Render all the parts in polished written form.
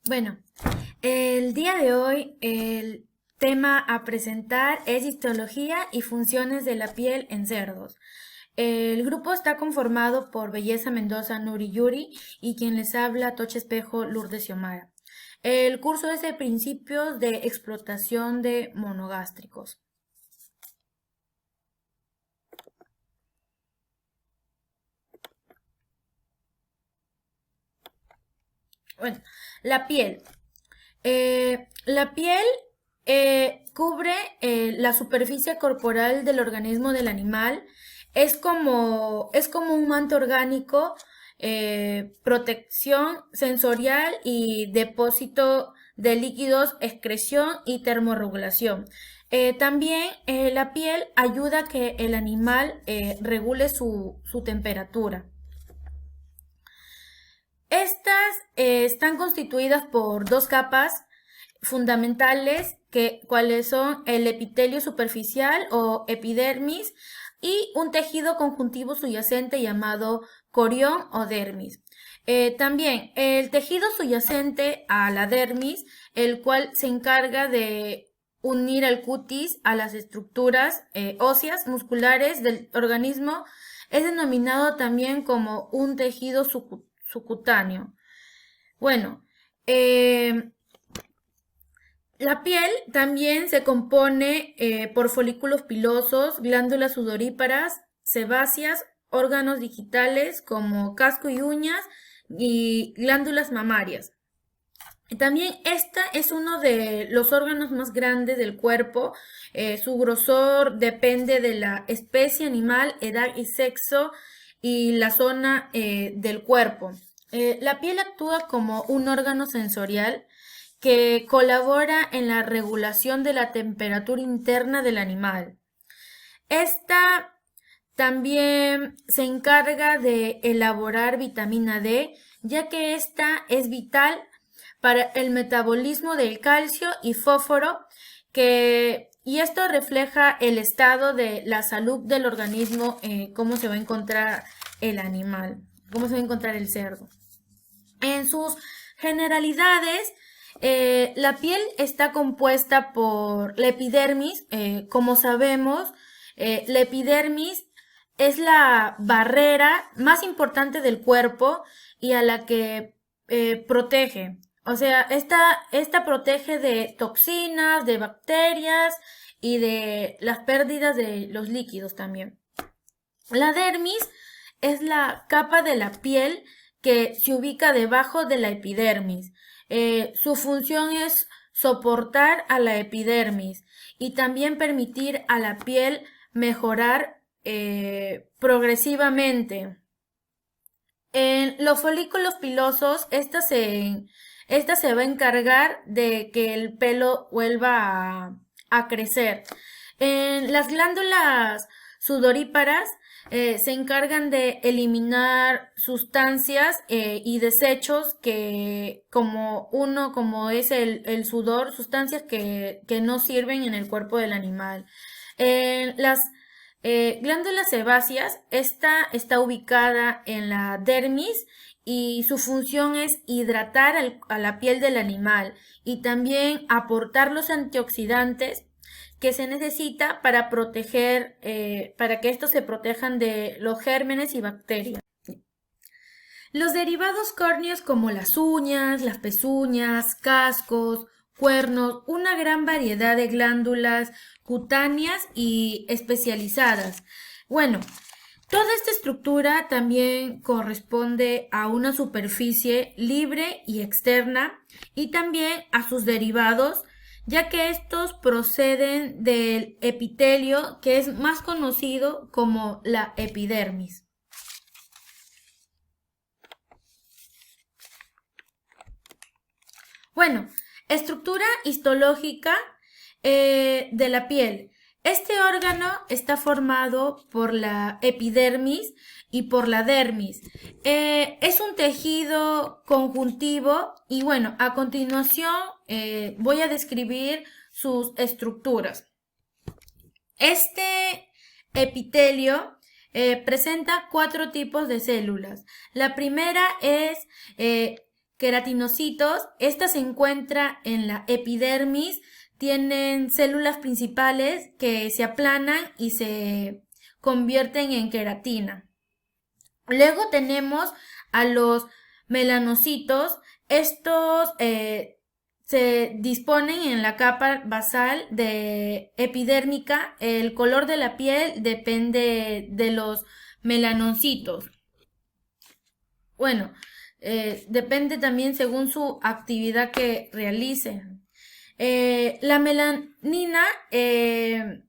Bueno, el día de hoy el tema a presentar es histología y funciones de la piel en cerdos. El grupo está conformado por Belleza Mendoza, Nuri Yuri y quien les habla, Toche Espejo, Lourdes Xiomara. El curso es de principios de explotación de monogástricos. Bueno, la piel. La piel cubre la superficie corporal del organismo del animal. Es como un manto orgánico, protección sensorial y depósito de líquidos, excreción y termorregulación. También la piel ayuda a que el animal regule su temperatura. Estas están constituidas por dos capas fundamentales, cuáles son el epitelio superficial o epidermis y un tejido conjuntivo subyacente llamado corión o dermis. También el tejido subyacente a la dermis, el cual se encarga de unir al cutis a las estructuras óseas musculares del organismo, es denominado también como un tejido subcutáneo. Bueno, la piel también se compone por folículos pilosos, glándulas sudoríparas, sebáceas, órganos digitales como casco y uñas y glándulas mamarias. Y también esta es uno de los órganos más grandes del cuerpo. Su grosor depende de la especie animal, edad y sexo y la zona del cuerpo. La piel actúa como un órgano sensorial que colabora en la regulación de la temperatura interna del animal. Esta también se encarga de elaborar vitamina D, ya que esta es vital para el metabolismo del calcio y fósforo, y esto refleja el estado de la salud del organismo, cómo se va a encontrar el animal, cómo se va a encontrar el cerdo. En sus generalidades, la piel está compuesta por la epidermis. Como sabemos, la epidermis es la barrera más importante del cuerpo y a la que protege. O sea, esta protege de toxinas, de bacterias y de las pérdidas de los líquidos también. La dermis es la capa de la piel que se ubica debajo de la epidermis. Su función es soportar a la epidermis y también permitir a la piel mejorar progresivamente. En los folículos pilosos, esta se va a encargar de que el pelo vuelva a crecer. En las glándulas sudoríparas se encargan de eliminar sustancias y desechos como es el sudor, sustancias que no sirven en el cuerpo del animal. Las glándulas sebáceas, esta está ubicada en la dermis y su función es hidratar a la piel del animal y también aportar los antioxidantes que se necesita para proteger, para que estos se protejan de los gérmenes y bacterias. Los derivados córneos como las uñas, las pezuñas, cascos, cuernos, una gran variedad de glándulas cutáneas y especializadas. Bueno, toda esta estructura también corresponde a una superficie libre y externa y también a sus derivados, ya que estos proceden del epitelio, que es más conocido como la epidermis. Bueno, estructura histológica de la piel. Este órgano está formado por la epidermis y por la dermis. Es un tejido conjuntivo y bueno, a continuación voy a describir sus estructuras. Este epitelio presenta 4 tipos de células. La primera es queratinocitos. Esta se encuentra en la epidermis. Tienen células principales que se aplanan y se convierten en queratina. Luego tenemos a los melanocitos. Estos se disponen en la capa basal de epidérmica. El color de la piel depende de los melanocitos. Bueno, depende también según su actividad que realicen. La melanina es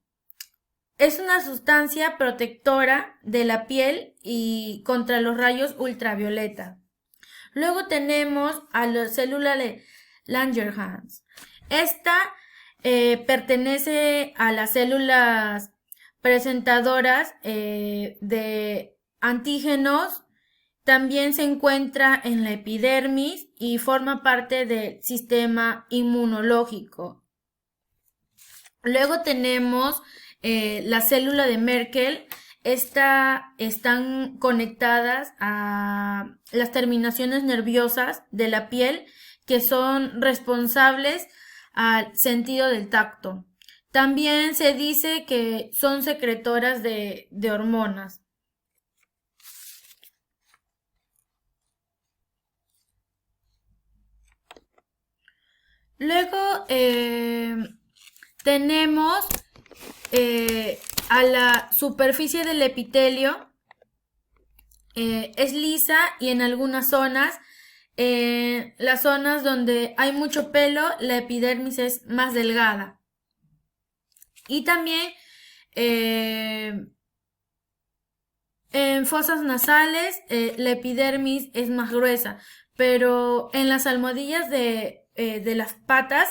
una sustancia protectora de la piel y contra los rayos ultravioleta. Luego tenemos a la célula de Langerhans. Esta pertenece a las células presentadoras de antígenos. También se encuentra en la epidermis y forma parte del sistema inmunológico. Luego tenemos la célula de Merkel. Están conectadas a las terminaciones nerviosas de la piel que son responsables al sentido del tacto. También se dice que son secretoras de hormonas. Luego tenemos a la superficie del epitelio. Es lisa y en algunas zonas, las zonas donde hay mucho pelo, la epidermis es más delgada. Y también en fosas nasales la epidermis es más gruesa, pero en las almohadillas de las patas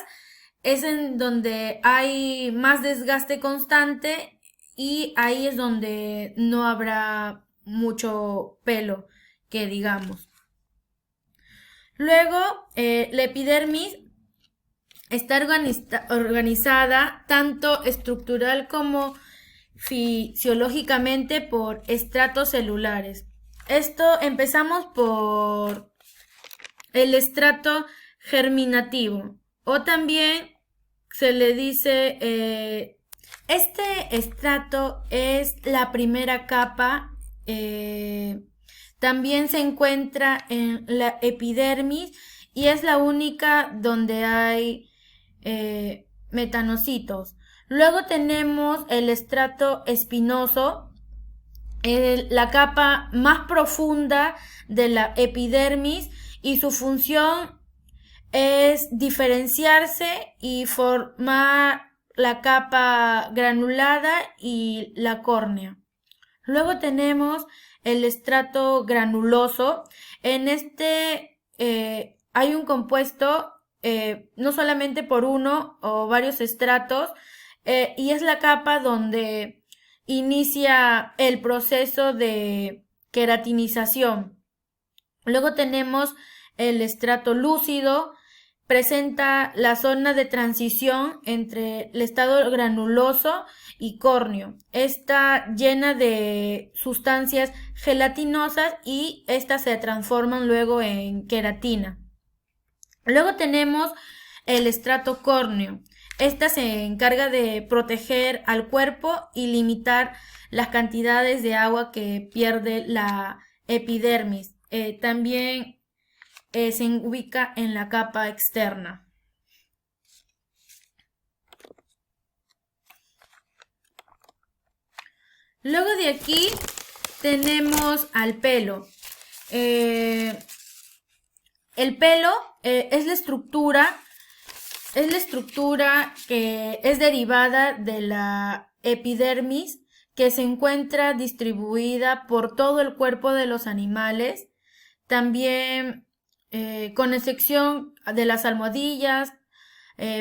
es en donde hay más desgaste constante y ahí es donde no habrá mucho pelo, que digamos. Luego, la epidermis está organizada tanto estructural como fisiológicamente por estratos celulares. Empezamos por el estrato germinativo, o también se le dice, este estrato es la primera capa. También se encuentra en la epidermis y es la única donde hay metanocitos. Luego tenemos el estrato espinoso, la capa más profunda de la epidermis, y su función es diferenciarse y formar la capa granulada y la córnea. Luego tenemos el estrato granuloso. En este hay un compuesto, no solamente por uno o varios estratos, y es la capa donde inicia el proceso de queratinización. Luego tenemos el estrato lúcido. Presenta la zona de transición entre el estado granuloso y córneo. Está llena de sustancias gelatinosas y estas se transforman luego en queratina. Luego tenemos el estrato córneo. Esta se encarga de proteger al cuerpo y limitar las cantidades de agua que pierde la epidermis. También se ubica en la capa externa. Luego de aquí tenemos al pelo. El pelo es la estructura que es derivada de la epidermis, que se encuentra distribuida por todo el cuerpo de los animales. También con excepción de las almohadillas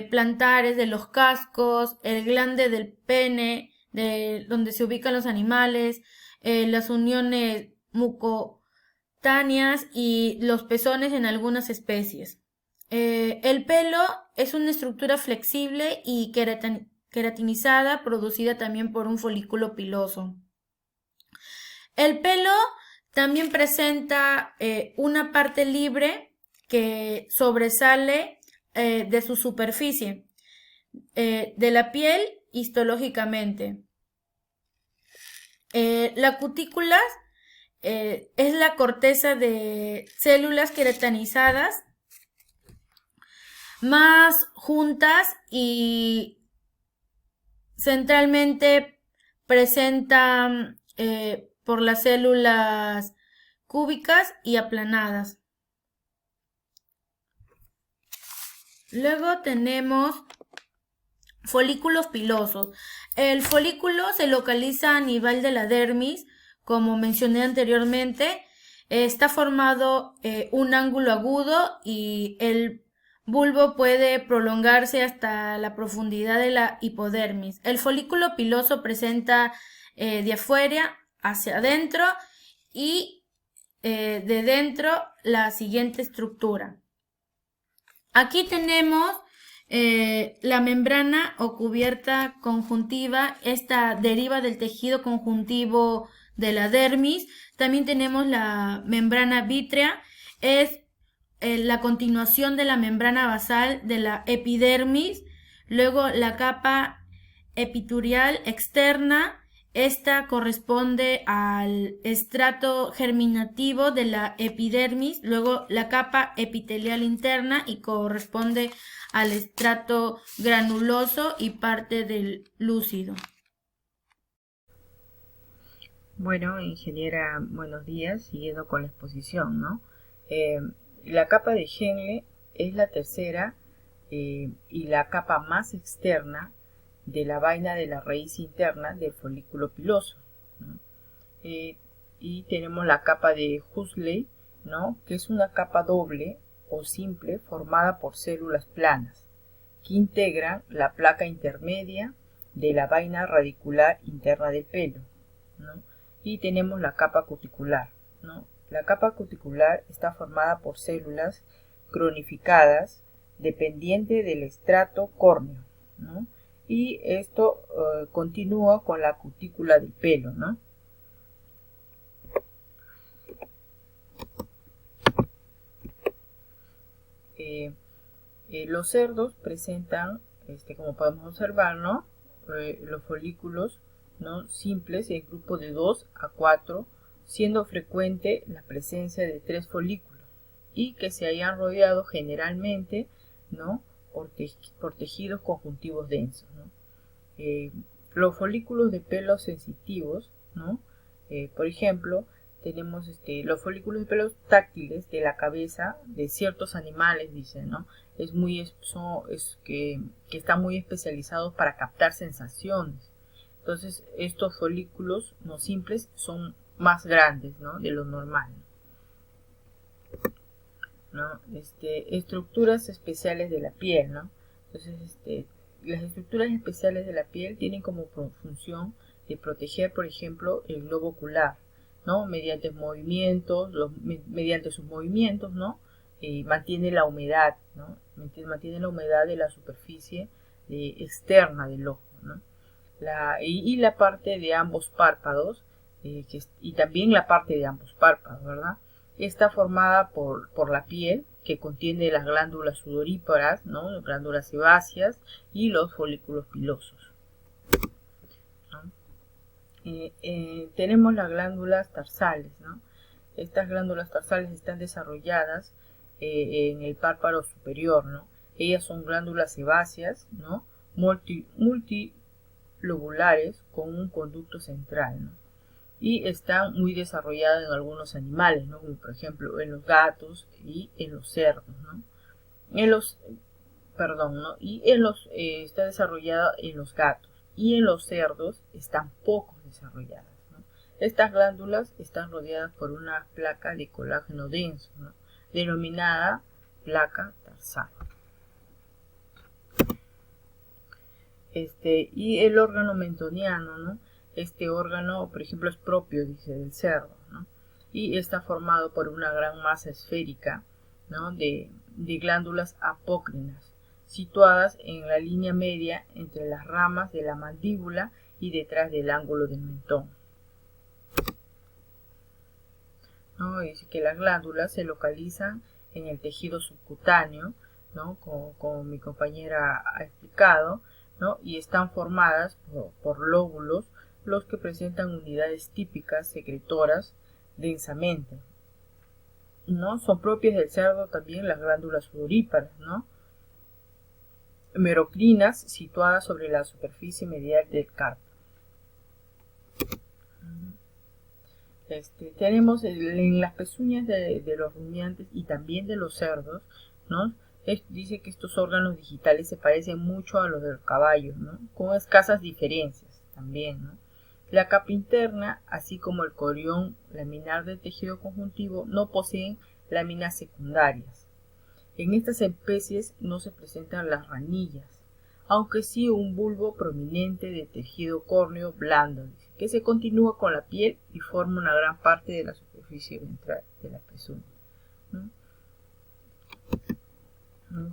plantares, de los cascos, el glande del pene, de donde se ubican los animales, las uniones mucotáneas y los pezones en algunas especies. El pelo es una estructura flexible y queratinizada, producida también por un folículo piloso. El pelo también presenta una parte libre que sobresale de su superficie de la piel histológicamente. La cutícula es la corteza de células queratinizadas más juntas y centralmente presentan por las células cúbicas y aplanadas. Luego tenemos folículos pilosos. El folículo se localiza a nivel de la dermis, como mencioné anteriormente. Está formado un ángulo agudo y el bulbo puede prolongarse hasta la profundidad de la hipodermis. El folículo piloso presenta de afuera hacia adentro y de dentro la siguiente estructura. Aquí tenemos la membrana o cubierta conjuntiva. Esta deriva del tejido conjuntivo de la dermis. También tenemos la membrana vítrea. Es la continuación de la membrana basal de la epidermis. Luego la capa epiturial externa. Esta corresponde al estrato germinativo de la epidermis, luego la capa epitelial interna y corresponde al estrato granuloso y parte del lúcido. Bueno, ingeniera, buenos días, siguiendo con la exposición, ¿no? La capa de Henle es la tercera y la capa más externa de la vaina de la raíz interna del folículo piloso, ¿no? Y tenemos la capa de Huxley, ¿no? Que es una capa doble o simple formada por células planas que integran la placa intermedia de la vaina radicular interna del pelo, ¿no? Y tenemos la capa cuticular, ¿no? La capa cuticular está formada por células cronificadas dependiente del estrato córneo, ¿no? Y esto continúa con la cutícula del pelo, ¿no? Los cerdos presentan, como podemos observar, ¿no? Los folículos, ¿no? Simples en grupo de 2 a 4, siendo frecuente la presencia de 3 folículos y que se hayan rodeado generalmente, ¿no? por tejidos conjuntivos densos, ¿no? Los folículos de pelo sensitivos, ¿no? Por ejemplo, tenemos los folículos de pelos táctiles de la cabeza de ciertos animales, dicen, ¿no? Que están muy especializados para captar sensaciones. Entonces, estos folículos no simples son más grandes, ¿no? De lo normal, ¿no? Estructuras especiales de la piel, ¿no? Entonces, las estructuras especiales de la piel tienen como función de proteger, por ejemplo, el globo ocular, ¿no? Mediante sus movimientos, ¿no? Mantiene la humedad, ¿no? Mantiene la humedad de la superficie externa del ojo, ¿no? Y la parte de ambos párpados, y también la parte de ambos párpados, ¿verdad? Está formada por la piel, que contiene las glándulas sudoríparas, ¿no? Las glándulas sebáceas y los folículos pilosos, ¿no? Tenemos las glándulas tarsales, ¿no? Estas glándulas tarsales están desarrolladas en el párpado superior, ¿no? Ellas son glándulas sebáceas, ¿no? Multilobulares con un conducto central, ¿no? Y están muy desarrolladas en algunos animales, ¿no? Como por ejemplo en los gatos y en los cerdos, ¿no? Está desarrollada en los gatos y en los cerdos están poco desarrolladas, ¿no? Estas glándulas están rodeadas por una placa de colágeno denso, ¿no? Denominada placa tarsal. Y el órgano mentoniano, ¿no? Este órgano, por ejemplo, es propio, dice, del cerdo, ¿no? Y está formado por una gran masa esférica, ¿no? de glándulas apócrinas, situadas en la línea media entre las ramas de la mandíbula y detrás del ángulo del mentón, ¿no? Dice que las glándulas se localizan en el tejido subcutáneo, ¿no? Como mi compañera ha explicado, ¿no? Y están formadas por lóbulos, los que presentan unidades típicas secretoras densamente, ¿no? Son propias del cerdo también las glándulas sudoríparas, ¿no? Merocrinas situadas sobre la superficie medial del carpo. Tenemos en las pezuñas de los rumiantes y también de los cerdos, ¿no? Dice que estos órganos digitales se parecen mucho a los del caballo, ¿no? Con escasas diferencias también, ¿no? La capa interna, así como el corión laminar del tejido conjuntivo, no poseen láminas secundarias. En estas especies no se presentan las ranillas, aunque sí un bulbo prominente de tejido córneo blando, que se continúa con la piel y forma una gran parte de la superficie ventral de la pezuña, ¿no?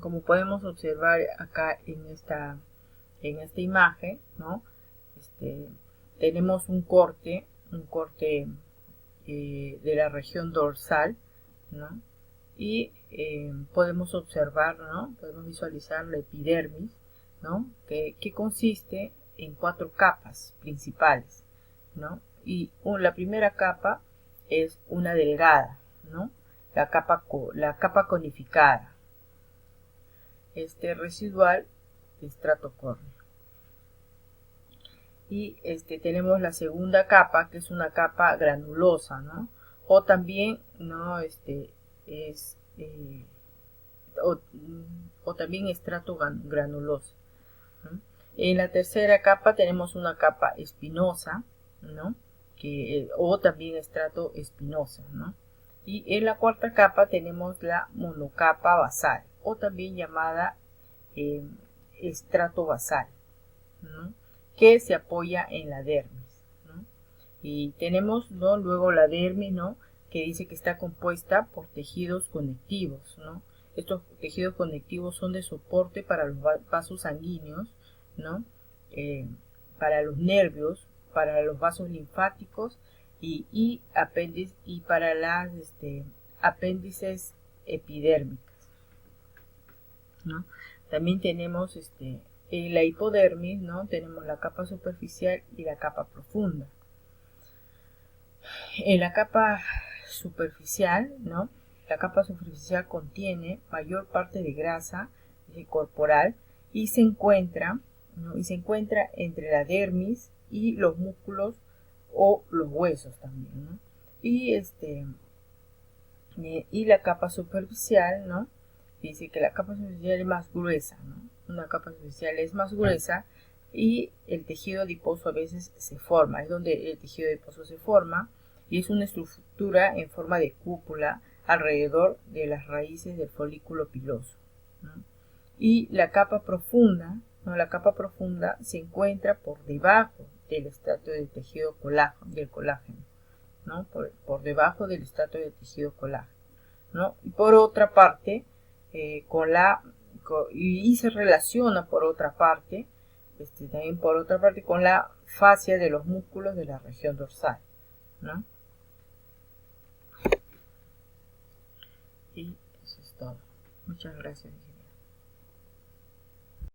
Como podemos observar acá en esta imagen, ¿no? Tenemos un corte de la región dorsal, ¿no? Y podemos observar, ¿no? Podemos visualizar la epidermis, ¿no? Que consiste en 4 capas principales, ¿no? Y la primera capa es una delgada, ¿no? La capa conificada, residual de estrato córneo. Y tenemos la segunda capa, que es una capa granulosa, ¿no? O también, ¿no? O también estrato granuloso, ¿no? En la tercera capa tenemos una capa espinosa, ¿no? O también estrato espinosa, ¿no? Y en la cuarta capa tenemos la monocapa basal, o también llamada estrato basal, ¿no? Que se apoya en la dermis, ¿no? Y tenemos, ¿no? Luego la dermis, ¿no? Que dice que está compuesta por tejidos conectivos, ¿no? Estos tejidos conectivos son de soporte para los vasos sanguíneos, ¿no? Para los nervios, para los vasos linfáticos y para las apéndices epidérmicas, ¿no? También tenemos en la hipodermis, ¿no? Tenemos la capa superficial y la capa profunda. En la capa superficial, ¿no? La capa superficial contiene mayor parte de grasa corporal y se encuentra, ¿no? Entre la dermis y los músculos o los huesos también, ¿no? Y la capa superficial, ¿no? Dice que la capa superficial es más gruesa, ¿no? Una capa superficial es más gruesa y el tejido adiposo a veces se forma, es donde el tejido adiposo se forma y es una estructura en forma de cúpula alrededor de las raíces del folículo piloso, ¿no? Y la capa profunda, ¿no? La capa profunda se encuentra por debajo del estrato del tejido del colágeno, ¿no? Por debajo del estrato del tejido colágeno, ¿no? Y por otra parte, y se relaciona por otra parte, también por otra parte con la fascia de los músculos de la región dorsal, ¿no? Y eso es todo. Muchas gracias.